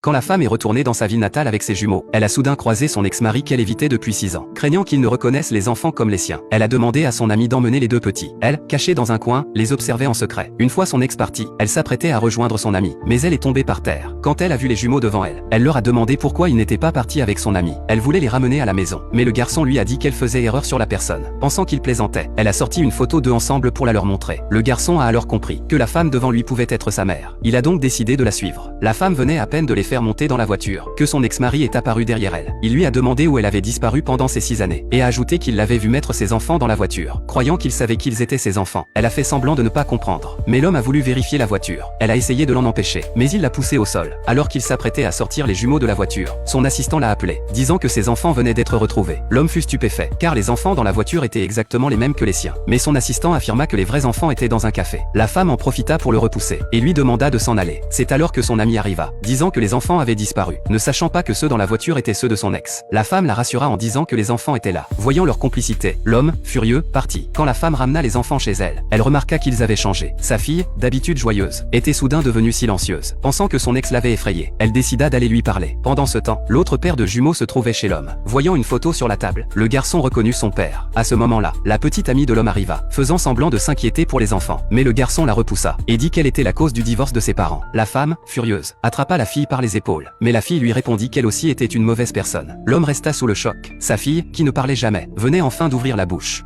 Quand la femme est retournée dans sa ville natale avec ses jumeaux, elle a soudain croisé son ex-mari qu'elle évitait depuis 6 ans. Craignant qu'il ne reconnaisse les enfants comme les siens, elle a demandé à son ami d'emmener les deux petits. Elle, cachée dans un coin, les observait en secret. Une fois son ex parti, elle s'apprêtait à rejoindre son ami, mais elle est tombée par terre. Quand elle a vu les jumeaux devant elle, elle leur a demandé pourquoi ils n'étaient pas partis avec son ami. Elle voulait les ramener à la maison, mais le garçon lui a dit qu'elle faisait erreur sur la personne. Pensant qu'il plaisantait, elle a sorti une photo d'eux ensemble pour la leur montrer. Le garçon a alors compris que la femme devant lui pouvait être sa mère. Il a donc décidé de la suivre. La femme venait à peine de les faire monter dans la voiture que son ex-mari est apparu derrière elle. Il lui a demandé où elle avait disparu pendant ces 6 années, et a ajouté qu'il l'avait vu mettre ses enfants dans la voiture. Croyant qu'il savait qu'ils étaient ses enfants, elle a fait semblant de ne pas comprendre. Mais l'homme a voulu vérifier la voiture. Elle a essayé de l'en empêcher, mais il l'a poussé au sol. Alors qu'il s'apprêtait à sortir les jumeaux de la voiture, son assistant l'a appelé, disant que ses enfants venaient d'être retrouvés. L'homme fut stupéfait, car les enfants dans la voiture étaient exactement les mêmes que les siens. Mais son assistant affirma que les vrais enfants étaient dans un café. La femme en profita pour le repousser, et lui demanda de s'en aller. C'est alors que son ami arriva, disant que les enfants avaient disparu, ne sachant pas que ceux dans la voiture étaient ceux de son ex. La femme la rassura en disant que les enfants étaient là. Voyant leur complicité, l'homme, furieux, partit. Quand la femme ramena les enfants chez elle, elle remarqua qu'ils avaient changé. Sa fille, d'habitude joyeuse, était soudain devenue silencieuse. Pensant que son ex l'avait effrayée, elle décida d'aller lui parler. Pendant ce temps, l'autre père de jumeaux se trouvait chez l'homme. Voyant une photo sur la table, le garçon reconnut son père. À ce moment-là, la petite amie de l'homme arriva, faisant semblant de s'inquiéter pour les enfants. Mais le garçon la repoussa, et dit qu'elle était la cause du divorce de ses parents. La femme, furieuse, attrapa la fille par les épaules. Mais la fille lui répondit qu'elle aussi était une mauvaise personne. L'homme resta sous le choc. Sa fille, qui ne parlait jamais, venait enfin d'ouvrir la bouche.